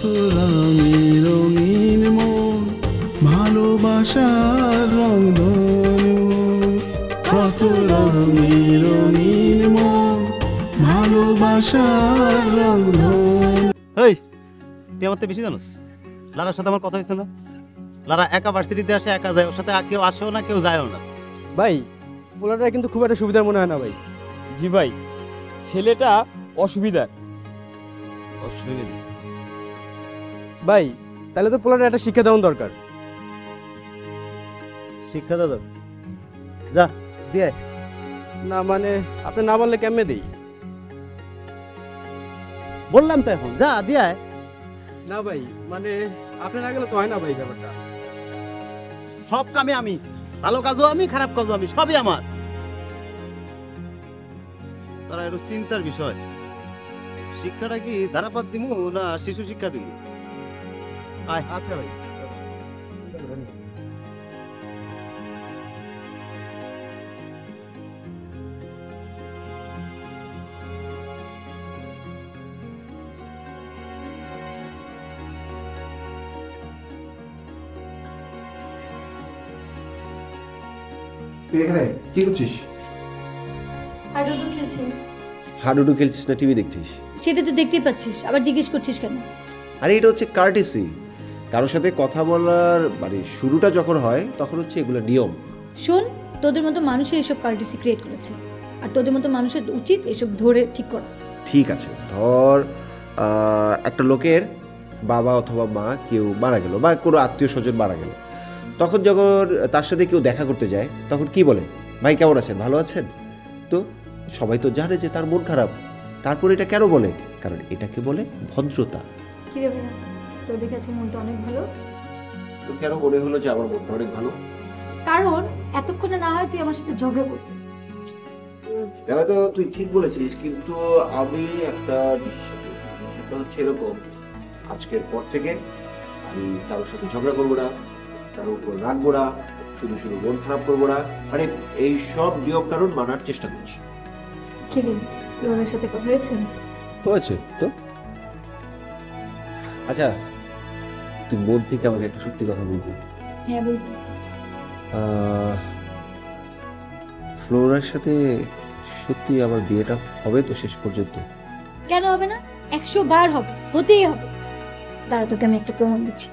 রঙে রঙিন মন ভালোবাসার রংধনু, কত রঙে রঙিন মন ভালোবাসার রংধনু। এই তুই আমার থেকে বেশি জানোস? লারার সাথে আমার কথা হয়েছে না? লারা একা ভার্সিটিতে আসে, একা যায়, ওর সাথে কেউ আসেও না, কেউ যায়ও না। ভাই পোলাটা কিন্তু খুব একটা সুবিধার মনে হয় না ভাই। জি ভাই, ছেলেটা অসুবিধার। ভাই তাহলে তো পোলাটা একটা শিক্ষা দেওয়া দরকার। শিক্ষা দাদা যা দিয়ে না মানে আপনি না বললে কেমনে দেই? বললাম তো এখন যা দিয়ে। না ভাই মানে আপনি না গেলে তো হয় না ভাই ব্যাপারটা। সব কামে আমি, ভালো কাজও আমি, খারাপ কাজও আমি, সবই আমার। তারা একটু চিন্তার বিষয়, শিক্ষাটা কি ধারাপাত দিমু না শিশু শিক্ষা দিমু? আচ্ছা ভাই। এখানে কি করছিস? হাডুডু খেলছি। হাডুডু খেলছিস না টিভি দেখছিস? সেটা তো দেখতেই পাচ্ছিস, আবার জিজ্ঞেস করছিস কেন? আরে এটা হচ্ছে কার্টেসি। কারোর সাথে কথা বলার মানে শুরুটা যখন হয় তখন হচ্ছে এগুলো নিয়ম। শোন, তোদের মতো মানুষই এসব কার্টেসি ক্রিয়েট করেছে, আর তোদের মতো মানুষের উচিত এসব ধরে ঠিক করা। ঠিক আছে, ধর একটা লোকের বাবা অথবা মা কেউ মারা গেল বা কোনো আত্মীয় স্বজন মারা গেল, তখন যখন তার সাথে কেউ দেখা করতে যায় তখন কি বলে? ভাই কেমন আছেন, ভালো আছেন? তো সবাই তো জানে যে তার মন খারাপ, তারপর এটা কেন বলে? কারণ এটাকে বলে ভদ্রতা। কি রে ভাইয়া, তোর দেখে আজকে মনটা অনেক ভালো। তো কেন মনে হলো যে আমার মনটা অনেক ভালো? কারণ এতক্ষণে না হয় তুই আমার সাথে ঝগড়া করতি। এবার তো তুই ঠিক বলেছিস, কিন্তু আমি একটা সেটা হচ্ছে এরকম, আজকের পর থেকে আমি কারোর সাথে ঝগড়া করবো না, কারোর উপর রাখবো না, শুধু শুধু মন খারাপ করবো না, মানে এই সব নিয়ম কানুন মানার চেষ্টা করছি। কি রে, লোনের সাথে কথা হয়েছে? হয়েছে তো। আচ্ছা তুই মন থেকে আমাকে একটা সত্যি কথা বলবি? হ্যাঁ বলবো। ফ্লোরার সাথে সত্যি আমার বিয়েটা হবে তো শেষ পর্যন্ত? কেন হবে না? 100 বার হবে, হতেই হবে। দাঁড়া, তোকে আমি একটা প্রমাণ দিচ্ছি।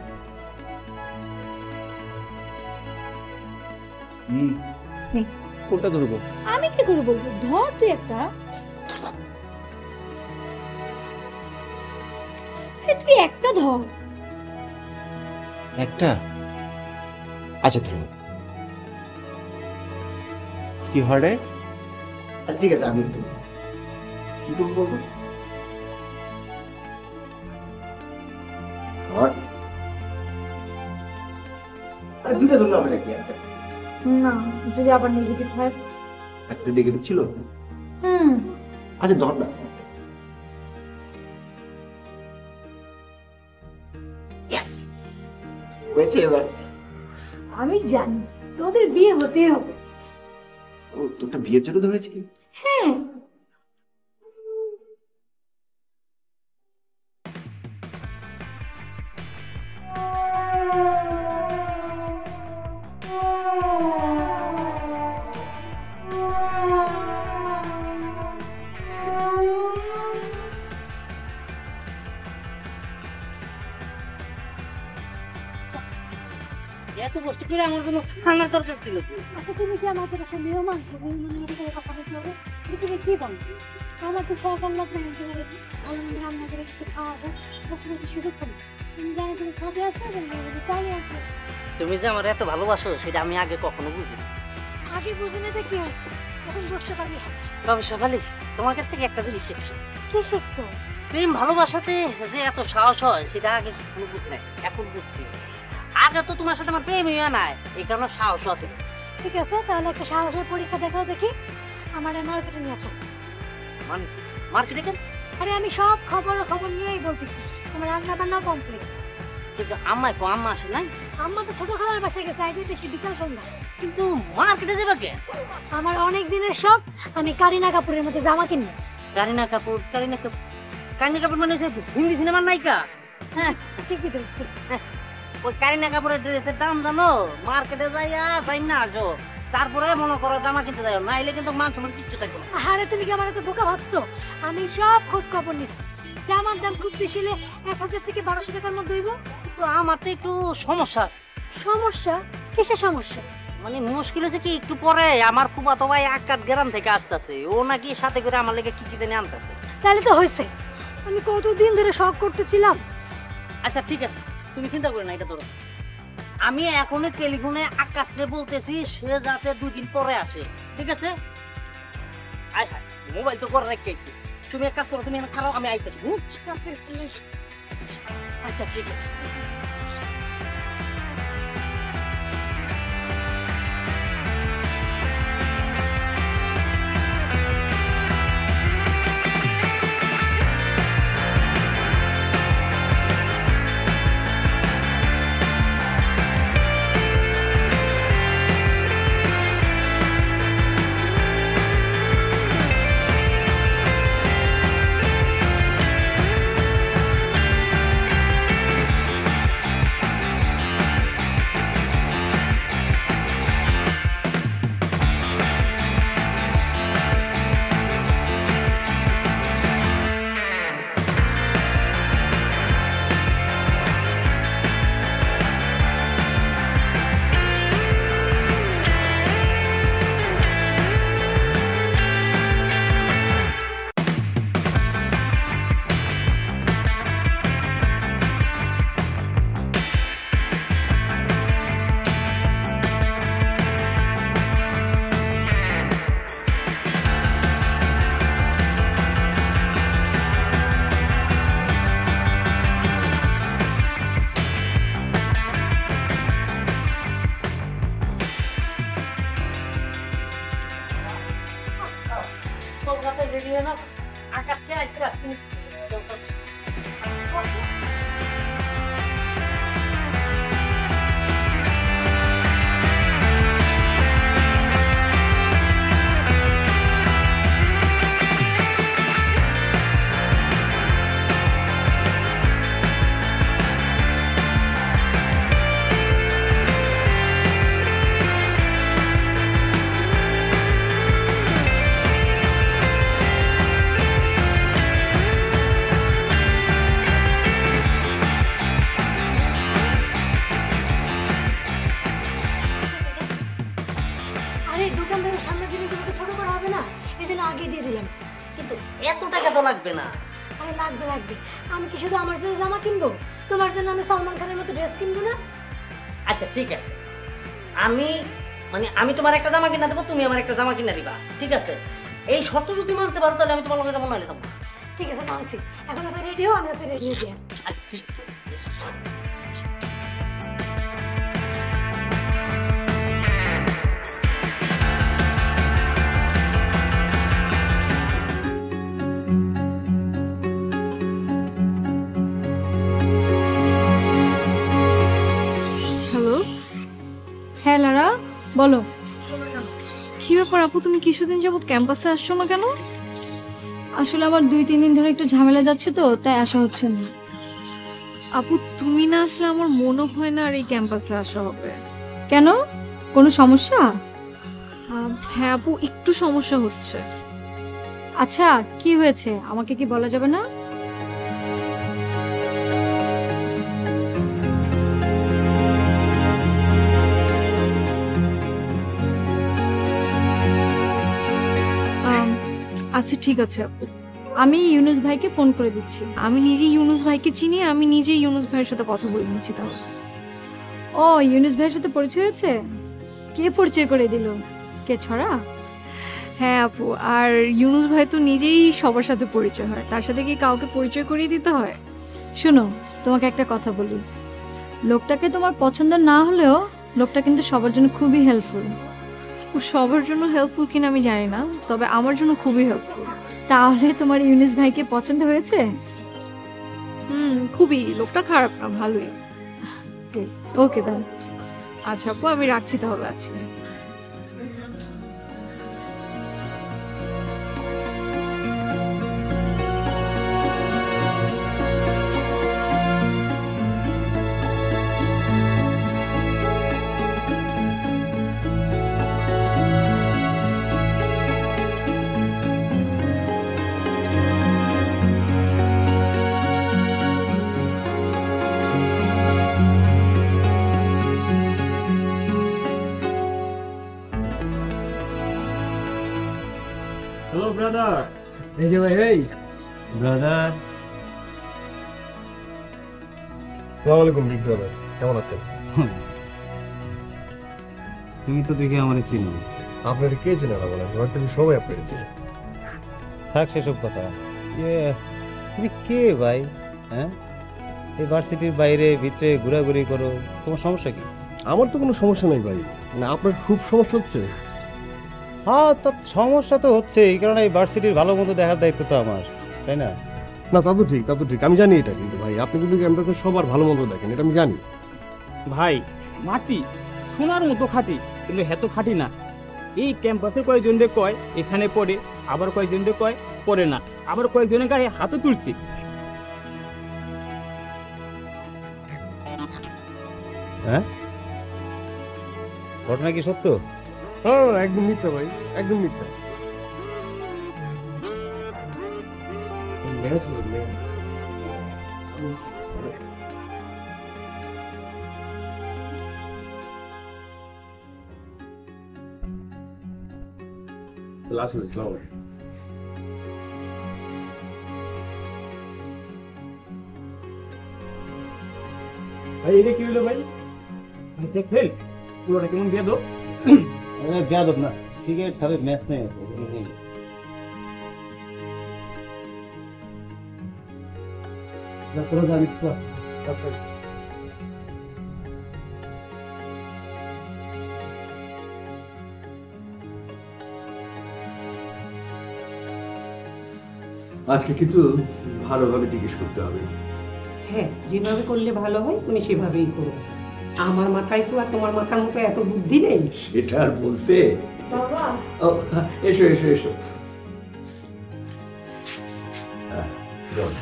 কোনটা ধরবো? আমি কি করে বলবো? ধর তুই একটা। তুই একটা ধর। একটা? আচ্ছা ধরো। কি হয় রে? ঠিক আছে আমি কি করবো বলবো? আরে দুইটা ধরলে হবে নাকি? না, যদি আবার নেগেটিভ হয়। একটা নেগেটিভ ছিল। আচ্ছা ধর না। হয়েছে এবার। আমি জানি তোদের বিয়ে হতেই হবে। ও তোরটা বিয়ের জন্য ধরেছি? হ্যাঁ। এত কষ্ট করে আমার জন্য খানার দরকার ছিল। আচ্ছা তুমি কি আমাকে পাশে নিয়ম আনছো? নিয়মের করে কথা বলতে হবে। তুমি কি বলছো? আমার তো সকাল লাগবে ভালো মন্দ রান্না করে কিছু খাওয়াবো, সবসময় কি সুযোগ পাবো? তুমি জানো তুমি খাবে আসবে, চালিয়ে আসবে। তুমি যে আমার এত ভালোবাসো সেটা আমি আগে কখনো বুঝিনি। আগে বুঝিনি তো কি হয়েছে, এখন বুঝতে পারবি। তবে শেফালি, তোমার কাছ থেকে একটা জিনিস শিখছি। কি শিখছো? প্রেম ভালোবাসাতে যে এত সাহস হয় সেটা আগে কখনো বুঝি নাই, এখন বুঝছি। আগে তো তোমার সাথে আমার প্রেম হইয়া নাই, এই কারণে সাহস আছে। ঠিক আছে, তাহলে একটা সাহসের পরীক্ষা দেখাও দেখি। আমার মার্কেটে নিয়ে চল। মার্কেটে কেন? আরে আমি সব খবর নিয়েই বলতেছি। আমার রান্না বান্না কমপ্লিট। কিন্তু আম্মাই কো, আম্মা আসে নাই? আম্মা তো ছোট খালার বাসায় গেছে, আইতে সে বিকাল সন্ধ্যা। কিন্তু মার্কেটে যাবে কে? আমার অনেক দিনের শখ, আমি কারিনা কাপুরের মতো জামা কিনবো। কারিনা কাপুর মানে হিন্দি সিনেমার নায়িকা? হ্যাঁ ঠিকই ধরছি। ওই কারিনা কাপুরের ড্রেসের দাম জানো মার্কেটে যাইয়া যাই না আসো তারপরে মনে করো জামা কিনতে যাই নাইলে কিন্তু মান সম্মান কিচ্ছু থাকবে না। আরে তুমি কি আমার এত বোকা ভাবছো? আমি সব খোঁজ খবর নিছি। জামার দাম খুব বেশি হলে 1000 থেকে 1200 টাকার মধ্যে হইব। তো আমার তো একটু সমস্যা আছে। সমস্যা? কিসের সমস্যা? মানে মুশকিল হচ্ছে কি একটু পরে আমার ফুফাতো ভাই আকাশ গ্রাম থেকে আসতেছে ও নাকি সাথে করে আমার লেগে কি কি জানি আনতেছে। তাহলে তো হয়েছে। আমি কতদিন ধরে শখ করতেছিলাম। আচ্ছা ঠিক আছে তুমি চিন্তা করে না এটা ধরো আমি এখনই টেলিফোনে আকাশরে বলতেছি সে যাতে 2 দিন পরে আসে ঠিক আছে। আয় হায় মোবাইল তো করে রেখেছি তুমি এক কাজ করো তুমি এখানে খারাপ আমি আইতেছি। আচ্ছা ঠিক আছে। রেডি হয়ে নাও আকাশকে আজকে দোকানদারের সামনে দিলে তোমাকে ছোট করা হবে না, এই জন্য আগে দিয়ে দিলাম। কিন্তু এত টাকা তো লাগবে না। আরে লাগবে লাগবে, আমি কি শুধু আমার জন্য জামা কিনবো? তোমার জন্য আমি সালমান খানের মতো ড্রেস কিনবো না? আচ্ছা ঠিক আছে, আমি তোমার একটা জামা কিনা দেবো, তুমি আমার একটা জামা কিনা দিবা, ঠিক আছে? এই শর্ত যদি মানতে পারো তাহলে আমি তোমার লগে যাবো, নাহলে যাবো। ঠিক আছে মানছি, এখন আপনি রেডি হও, আমি আপনি রেডি হয়ে যাই। হ্যালো, হ্যাঁ লারা বলো। কি ব্যাপার আপু, তুমি কিছুদিন যাবত ক্যাম্পাসে আসছো না কেন? আসলে আমার 2-3 দিন ধরে একটু ঝামেলা যাচ্ছে তো, তাই আসা হচ্ছে না। আপু তুমি না আসলে আমার মনে হয় না আর এই ক্যাম্পাসে আসা হবে। কেন, কোনো সমস্যা? হ্যাঁ আপু, একটু সমস্যা হচ্ছে। আচ্ছা কি হয়েছে, আমাকে কি বলা যাবে না? আচ্ছা ঠিক আছে আপু, আমি ইউনুস ভাইকে ফোন করে দিচ্ছি। আমি নিজে ইউনুস ভাইকে চিনি, আমি নিজে ইউনুস ভাইয়ের সাথে কথা বলে নিচ্ছি তাহলে। ও ইউনুস ভাইয়ের সাথে পরিচয় হয়েছে? কে পরিচয় করে দিল? কে ছড়া? হ্যাঁ আপু, আর ইউনুস ভাই তো নিজেই সবার সাথে পরিচয় হয়, তার সাথে কি কাউকে পরিচয় করিয়ে দিতে হয়? শোনো তোমাকে একটা কথা বলি, লোকটাকে তোমার পছন্দ না হলেও লোকটা কিন্তু সবার জন্য খুবই হেল্পফুল। সবার জন্য হেল্পফুল কিনা আমি জানি না, তবে আমার জন্য খুবই হেল্পফুল। তাহলে তোমার ইউনুস ভাইকে পছন্দ হয়েছে? খুবই, লোকটা খারাপ না, ভালোই। ওকে দাও। আচ্ছা আপু আমি রাখছি তাহলে। আছি। ব্রাদার। এই যে ভাই, এই ব্রাদার আসসালামু আলাইকুম বিগ ব্রাদার, কেমন আছেন? তুমি তো দেখি আমার চিনি। আপনার কে চেনে না বলেন, ভার্সিটির সবাই আপনাকে চেনে। থাক সেসব কথা। তুমি কে ভাই? হ্যাঁ, এই ভার্সিটির বাইরে ভিতরে ঘোরাঘুরি করো, তোমার সমস্যা কি? আমার তো কোনো সমস্যা নেই ভাই, মানে আপনার খুব সমস্যা হচ্ছে। হ্যাঁ, তা সমস্যা তো হচ্ছেই, কারণ এই ভার্সিটির ভালো মন্দ দেখার দায়িত্ব তো আমার, তাই না? না তা তো ঠিক, তা তো ঠিক, আমি জানি এটা, কিন্তু ভাই আপনি কিন্তু ক্যাম্পাসে সবার ভালো মন্দ দেখেন, এটা আমি জানি। ভাই মাটি সোনার মতো খাঁটি, কিন্তু এত খাঁটি না। এই ক্যাম্পাসে কয়েকজনকে কয় এখানে পড়ে, আবার কয়েকজনকে কয় পড়ে না, আবার কয়েকজনের গায়ে হাতও তুলছি। হ্যাঁ, ঘটনা কি সত্য? হ্যাঁ একদম মিথ্যা ভাই, একদম মিথ্যা। ভাই এটা কি হলো ভাই? দেখলেন পুরোটা কেমন দিয়ে দো। বেয়াদব না, সিগারেট খাবে, ম্যাচ নেই। আজকে কিন্তু ভালোভাবে জিজ্ঞেস করতে হবে। হ্যাঁ, যেভাবে করলে ভালো হয় তুমি সেভাবেই করো। আমার মাথায় তো আর তোমার মাথার মতো এত বুদ্ধি নেই। সেটা আর বলতে। বাবা, ও, এসো এসো এসো। বল।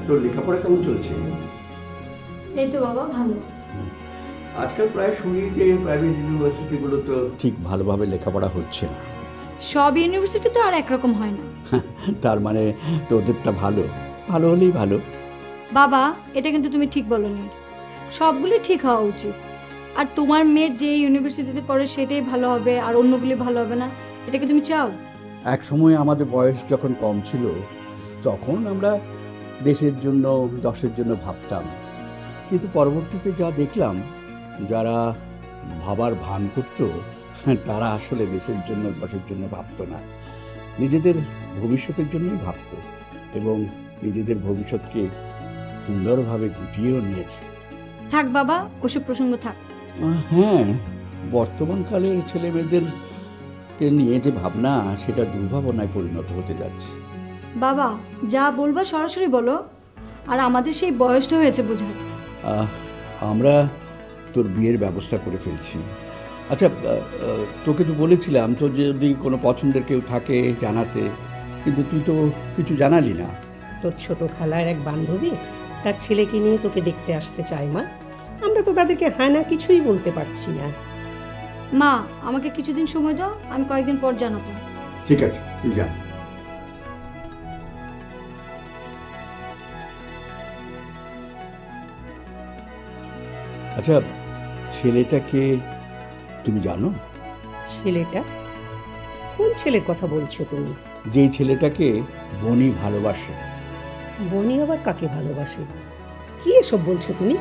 তোর লেখাপড়া কেমন চলছে? এই তো বাবা ভালো। আজকাল প্রায় শুনি যে প্রাইভেট ইউনিভার্সিটিগুলো তো ঠিক ভালোভাবে লেখাপড়া হচ্ছে না। সব ইউনিভার্সিটি তো আর একরকম হয় না। তার মানে তোদেরটা ভালো, ভালো হলেই ভালো। বাবা, এটা কিন্তু তুমি ঠিক বলনি। সবগুলি ঠিক হওয়া উচিত। আর তোমার মেয়ে যে ইউনিভার্সিটিতে পড়ে সেটাই ভালো হবে আর অন্যগুলি ভালো হবে না, এটা কি তুমি চাও? এক সময় আমাদের বয়স যখন কম ছিল তখন আমরা দেশের জন্য, দশের জন্য ভাবতাম, কিন্তু পরবর্তীতে যা দেখলাম যারা ভাবার ভান করতো তারা আসলে দেশের জন্য, দশের জন্য ভাবতো না, নিজেদের ভবিষ্যতের জন্যই ভাবতো এবং নিজেদের ভবিষ্যৎকে সুন্দরভাবে গুটিয়েও নিয়েছে। থাক বাবা, ওসব প্রসঙ্গ থাক। হ্যাঁ, বর্তমানকালের ছেলে মেয়েদেরকে নিয়ে যে ভাবনা সেটা দুর্ভাবনায় পরিণত হতে যাচ্ছে। বাবা, যা বলবা সরাসরি বলো, আর আমাদের সেই বয়সটা হয়েছে বোঝার। আমরা তোর বিয়ের ব্যবস্থা করে ফেলছি। আচ্ছা, তোকে তো বলেছিলাম তো যদি কোনো পছন্দের কেউ থাকে জানাতে, কিন্তু তুই তো কিছু জানালি না। তোর ছোট খালার এক বান্ধবী তার ছেলেকে নিয়ে তোকে দেখতে আসতে চায় মা। আমরা তো তাদেরকে হ্যাঁ না কিছুই বলতে পারছি না। মা, আমাকে কিছুদিন সময় দাও, আমি কয়েকদিন পর জানাবো। ঠিক আছে, তুই যা। আচ্ছা, ছেলেটাকে তুমি জানো? ছেলেটা? কোন ছেলের কথা বলছো তুমি? যেই ছেলেটাকে বনি ভালোবাসে। বনি আবার কাকে ভালোবাসে? কি এসব বলছো তুমি?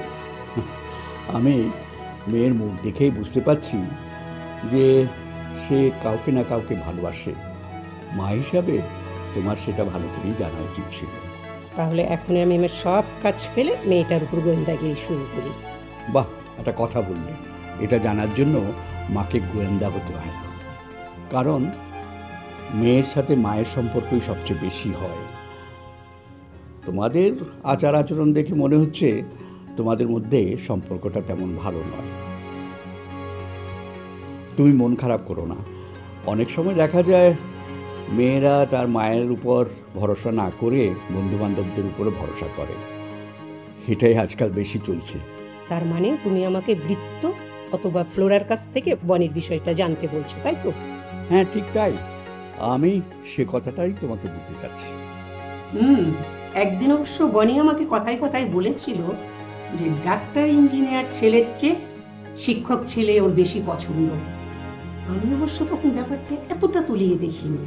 আমি মেয়ের মুখ দেখেই বুঝতে পারছি যে সে কাউকে না কাউকে ভালোবাসে। মা হিসাবে তোমার সেটা ভালো করেই জানা উচিত ছিল। তাহলে এখনই আমি আমার সব কাজ ফেলে মেয়েটার উপর গোয়েন্দাগিরি শুরু করি। বাহ, একটা কথা বললে। এটা জানার জন্য মাকে গোয়েন্দা হতে হয় না, কারণ মেয়ের সাথে মায়ের সম্পর্কই সবচেয়ে বেশি হয়। তোমাদের আচার আচরণ দেখে মনে হচ্ছে তোমাদের মধ্যে সম্পর্কটা তেমন ভালো নয়। তুমি মন খারাপ করো না। অনেক সময় দেখা যায় মেয়েরা তার মায়ের উপর ভরসা না করে বন্ধুবান্ধবদের উপরে ভরসা করে। এটাই আজকাল বেশি চলছে। তার মানে তুমি আমাকে বৃত্ত অথবা ফ্লোরার কাছ থেকে বনির বিষয়টা জানতে বলছো, তাই তো? হ্যাঁ, ঠিক তাই। আমি সে কথাটাই তোমাকে বলতে চাচ্ছি। একদিন অবশ্য বনি আমাকে কথায় কথায় বলেছিল যে ডাক্তার ইঞ্জিনিয়ার ছেলের চেয়ে শিক্ষক ছেলে ওর বেশি পছন্দ। আমি অবশ্য তখন ব্যাপারটা এতটা তলিয়ে দেখিনি।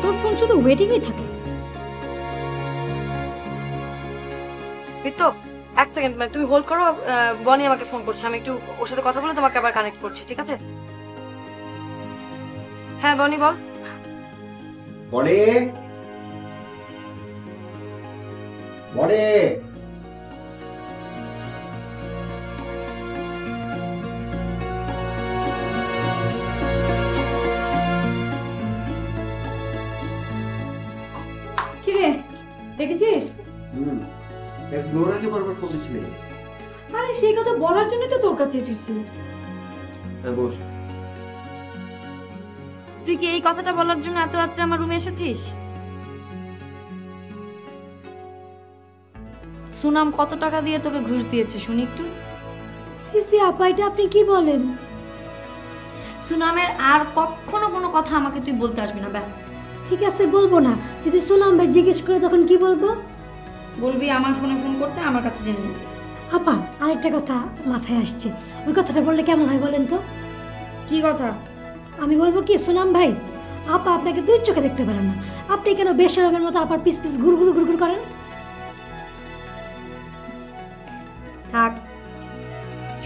তোর ফোন শুধু ওয়েটিংই থাকে। তো এক সেকেন্ড, মানে তুমি হোল্ড করো, বনি আমাকে ফোন করছে, আমি একটু ওর সাথে কথা বলে তোমাকে আবার কানেক্ট করছি, ঠিক আছে? হ্যাঁ বনি বল। বনে বনে কি রে, দেখেছিস? ফ্লোরাকে বারবার ফোন দিচ্ছিলে। আরে সেই কথা বলার জন্য তো তোর কাছে এসেছি। হ্যাঁ বস। তুই কি এই কথাটা বলার জন্য এত রাত্রে আমার রুমে এসেছিস? সুনাম কত টাকা দিয়ে তোকে ঘুষ দিয়েছে শুনি একটু। সিসি আপা, এটা আপনি কি বলেন? সুনামের আর কখনো কোনো কথা আমাকে তুই বলতে আসবি না, ব্যাস। ঠিক আছে, বলবো না। যদি সুনাম ভাই জিজ্ঞেস করে তখন কি বলবো? বলবি আমার ফোনে ফোন করতে, আমার কাছে জেনে নিবি। আপা, আরেকটা কথা মাথায় আসছে, ওই কথাটা বললে কেমন হয় বলেন তো? কি কথা? আমি বলবো কি, সুনাম ভাই আপা আপনাকে দুই চোখে দেখতে পারেন না, আপনি কেন বেশরমের মতো আপার পিস পিস ঘুর ঘুর ঘুর ঘুর করেন? থাক,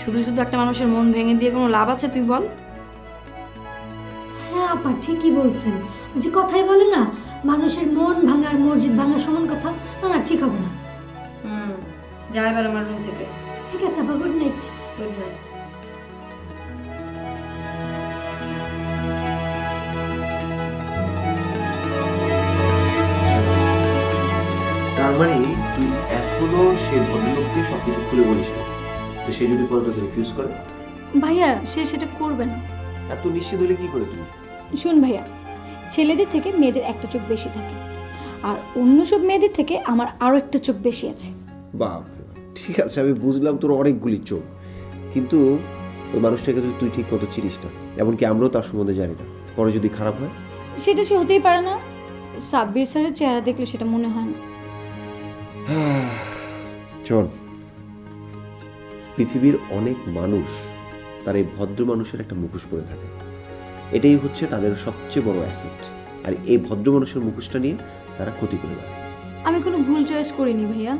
শুধু শুধু একটা মানুষের মন ভেঙে দিয়ে কোনো লাভ আছে তুই বল? হ্যাঁ আপা, ঠিকই বলছেন। যে কথাই বলে না, মানুষের মন ভাঙার মসজিদ ভাঙা সমান কথা। না না, ঠিক হবে না। যা এবার আমার রুম থেকে। ঠিক আছে আপা, গুড নাইট। Good night. তার মানে তুই এখনো সে ভদ্রলোককে সবকিছু খুলে বলিস না? তো সে যদি পরে তোকে রিফিউজ করে? ভাইয়া, সে সেটা করবে না। এত নিশ্চিত হলে কি করে তুই? শুন ভাইয়া, ছেলেদের থেকে মেয়েদের একটা চোখ বেশি থাকে, আর অন্য সব মেয়েদের থেকে আমার আরো একটা চোখ বেশি আছে। বাপ, ঠিক আছে আমি বুঝলাম তোর অনেকগুলি চোখ, কিন্তু ওই মানুষটাকে তো তুই ঠিক মতো চিনিস না, এমনকি আমরাও তার সম্বন্ধে জানি না। পরে যদি খারাপ হয়? সেটা সে হতেই পারে না। সাব্বির স্যারের চেহারা দেখলে সেটা মনে হয় না। শোন, পৃথিবীর অনেক মানুষ তার এই ভদ্র মানুষের একটা মুখোশ পরে থাকে, এটাই হচ্ছে তাদের সবচেয়ে বড় অ্যাসেট। আর এই ভদ্র মানুষের মুখোশটা নিয়ে তারা ক্ষতি করে দেয়। আমি কোনো ভুল চয়েস করিনি ভাইয়া।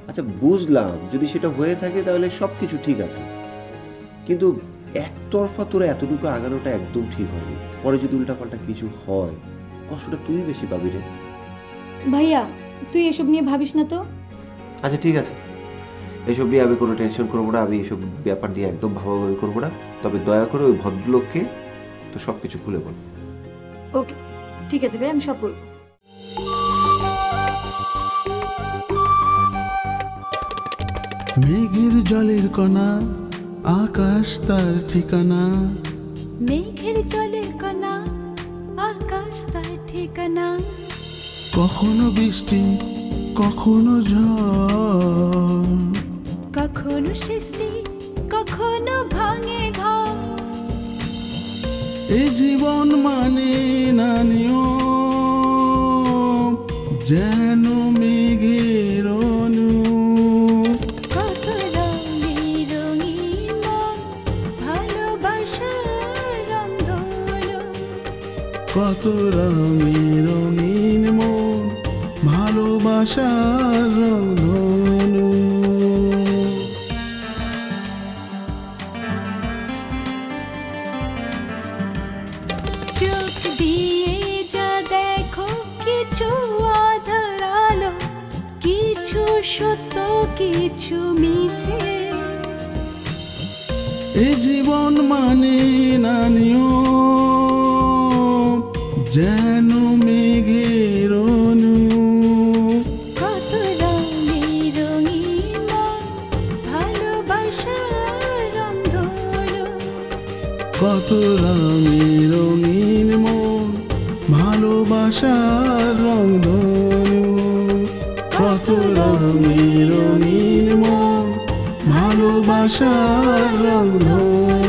আচ্ছা বুঝলাম, যদি সেটা হয়ে থাকে তাহলে সবকিছু ঠিক আছে, কিন্তু একতরফা তোরা এতটুকু আগানোটা একদম ঠিক হয়নি। পরে যদি উল্টাপাল্টা কিছু হয়, কষ্টটা তুই বেশি পাবি রে। ভাইয়া, তুই এসব নিয়ে ভাবিস না তো। আচ্ছা ঠিক আছে, এসব নিয়ে আমি কোনো টেনশন করবো না, আমি এসব ব্যাপার নিয়ে একদম ভাবাভাবি করবো না। তবে দয়া করে ওই ভদ্রলোককে তো সব কিছু খুলে বল। ওকে ঠিক আছে ভাই, আমি সব বলবো। মেঘের জলের কণা, আকাশ তার ঠিকানা। মেঘের জলের কণা, আকাশ তার ঠিকানা। কখনো বৃষ্টি, কখনো ঝড়, কখনো সৃষ্টি, কখনো ভাঙে ঘর। এ জীবন মানে না নিয়ম, যেন মেঘের অনু। কত রঙে রঙিন মন, ভালোবাসার রংধনু। কত রঙে রঙিন মন, ভালোবাসার রংধনু। চোখ দিয়ে যা দেখো, কিছু আধার আলো, কিছু সত্য, কিছু মিছে। এ জীবন মানে না নিয়ম, যেন মেঘের অনু। কত রঙে রঙিন মন, ভালোবাসার রংধনু। কত রঙে রঙিন মন, ভালোবাসার রংধনু। আশার রং ধনু